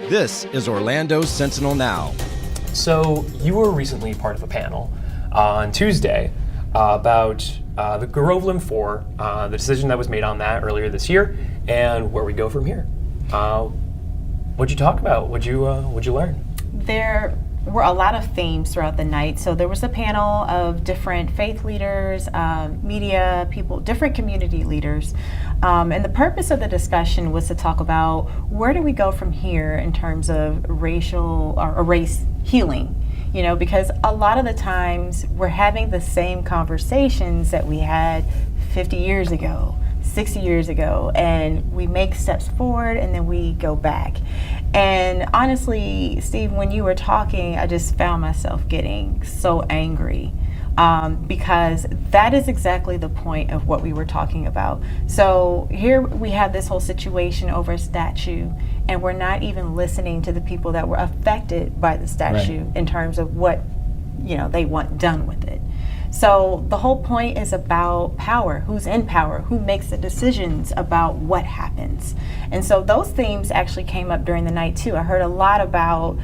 This is Orlando's Sentinel Now. So you were recently part of a panel on Tuesday about the Groveland 4, the decision that was made on that earlier this year, and where we go from here. What'd you talk about? What'd you learn? There were a lot of themes throughout the night. So there was a panel of different faith leaders, media people, different community leaders. And the purpose of the discussion was to talk about where do we go from here in terms of racial or race healing. You know, because a lot of the times we're having the same conversations that we had 50 years ago, 60 years ago, and we make steps forward and then we go back. And honestly, Steve, when you were talking, I just found myself getting so angry because that is exactly the point of what we were talking about. So here we have this whole situation over a statue, and we're not even listening to the people that were affected by the statue in terms of what, you know, they want done with it. So the whole point is about power, who's in power, who makes the decisions about what happens. And so those themes actually came up during the night too. I heard a lot about,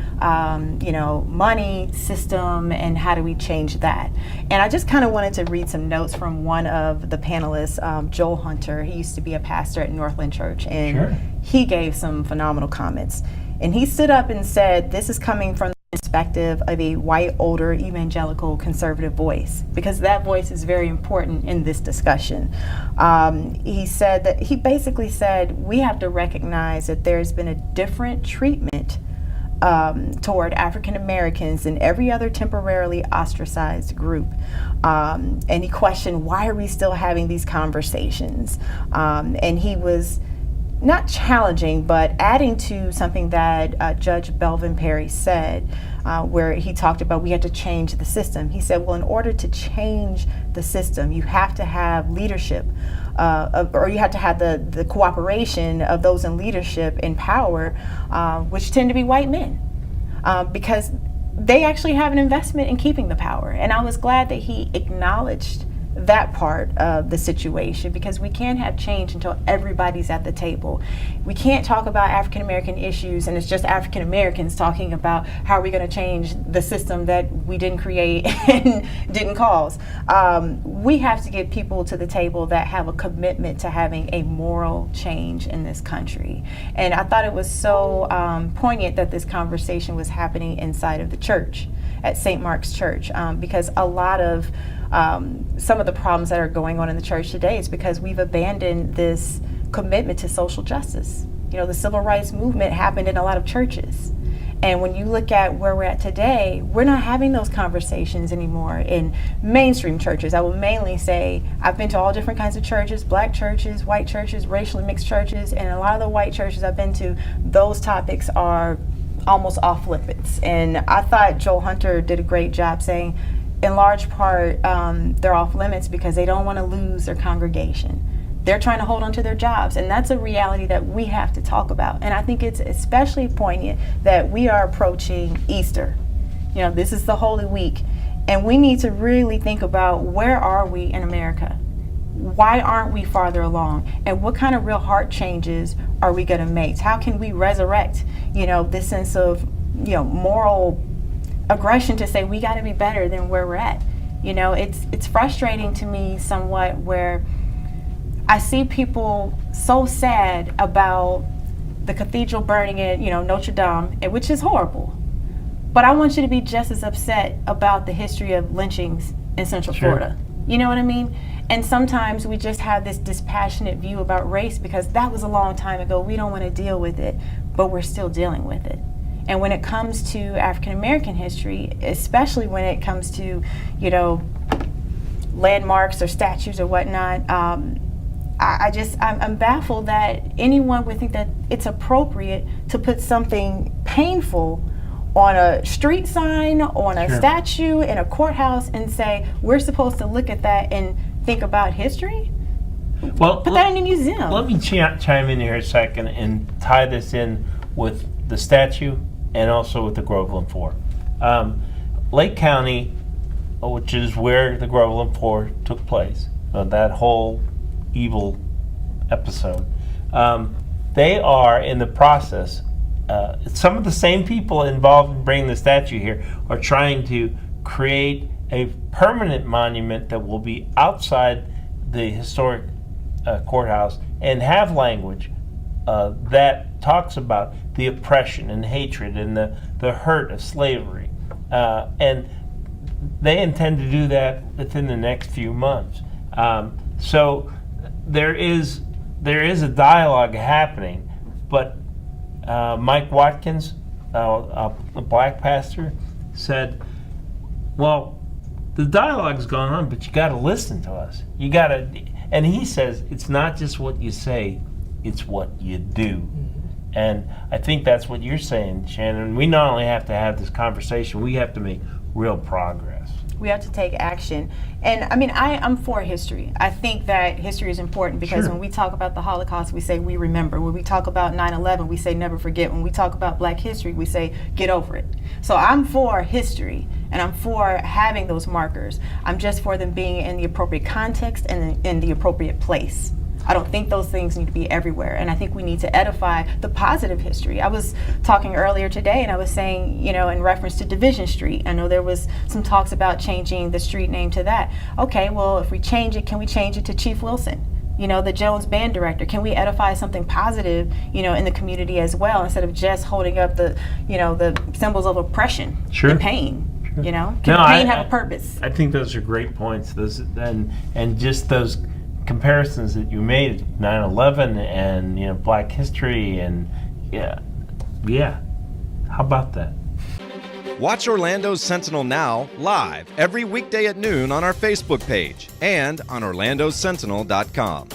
money, system, and how do we change that. And I just kind of wanted to read some notes from one of the panelists, Joel Hunter. He used to be a pastor at Northland Church, and he gave some phenomenal comments. And he stood up and said, this is coming from perspective of a white, older, evangelical, conservative voice, because that voice is very important in this discussion. He basically said we have to recognize that there's been a different treatment toward African Americans than every other temporarily ostracized group. And he questioned, why are we still having these conversations? And he was not challenging, but adding to something that Judge Belvin Perry said, where he talked about we had to change the system. He said, well, in order to change the system, you have to have leadership, or you have to have the cooperation of those in leadership and power, which tend to be white men, because they actually have an investment in keeping the power. And I was glad that he acknowledged that part of the situation, because we can't have change until everybody's at the table. We can't talk about African American issues and it's just African Americans talking about how are we going to change the system that we didn't create and didn't cause. We have to get people to the table that have a commitment to having a moral change in this country. And I thought it was so poignant that this conversation was happening inside of the church at St. Mark's Church, because a lot of some of the problems that are going on in the church today is because we've abandoned this commitment to social justice. You know, the civil rights movement happened in a lot of churches. And when you look at where we're at today, we're not having those conversations anymore in mainstream churches. I will mainly say I've been to all different kinds of churches, black churches, white churches, racially mixed churches, and a lot of the white churches I've been to, those topics are almost off limits. And I thought Joel Hunter did a great job saying, in large part, they're off limits because they don't want to lose their congregation. They're trying to hold on to their jobs, and that's a reality that we have to talk about. And I think it's especially poignant that we are approaching Easter. You know, this is the Holy Week, and we need to really think about where are we in America? Why aren't we farther along? And what kind of real heart changes are we going to make? How can we resurrect, this sense of, moral aggression to say we got to be better than where we're at? It's frustrating to me somewhat where I see people so sad about the cathedral burning at Notre Dame, which is horrible. But I want you to be just as upset about the history of lynchings in Central Florida. You know what I mean? And sometimes we just have this dispassionate view about race because that was a long time ago. We don't want to deal with it, but we're still dealing with it. And when it comes to African American history, especially when it comes to, landmarks or statues or whatnot, I'm baffled that anyone would think that it's appropriate to put something painful on a street sign, on a statue, in a courthouse, and say we're supposed to look at that and think about history. Well, put that in a museum. Let me chime in here a second and tie this in with the statue and also with the Groveland 4. Lake County, which is where the Groveland 4 took place, that whole evil episode, they are in the process some of the same people involved in bringing the statue here are trying to create a permanent monument that will be outside the historic courthouse and have language that talks about the oppression and hatred and the hurt of slavery. And they intend to do that within the next few months. So there is a dialogue happening, but Mike Watkins, a black pastor, said, well, the dialogue's going on, but you got to listen to us. You got to, and he says it's not just what you say, it's what you do. And I think that's what you're saying, Shannon. We not only have to have this conversation, we have to make real progress. We have to take action. And I mean, I'm for history. I think that history is important because Sure. when we talk about the Holocaust, we say we remember. When we talk about 9/11, we say never forget. When we talk about Black history, we say get over it. So I'm for history and I'm for having those markers. I'm just for them being in the appropriate context and in the appropriate place. I don't think those things need to be everywhere, and I think we need to edify the positive history. I was talking earlier today, and I was saying, you know, in reference to Division Street, I know there was some talks about changing the street name to that. Okay, well, if we change it, can we change it to Chief Wilson? You know, the Jones Band director. Can we edify something positive, you know, in the community as well, instead of just holding up the, you know, the symbols of oppression Sure. and pain? Sure. You know, can No, pain I- have a purpose? I think those are great points. Those and just those comparisons that you made, 9/11 and, you know, Black history, and yeah. How about that? Watch Orlando's Sentinel Now live every weekday at noon on our Facebook page and on orlandosentinel.com.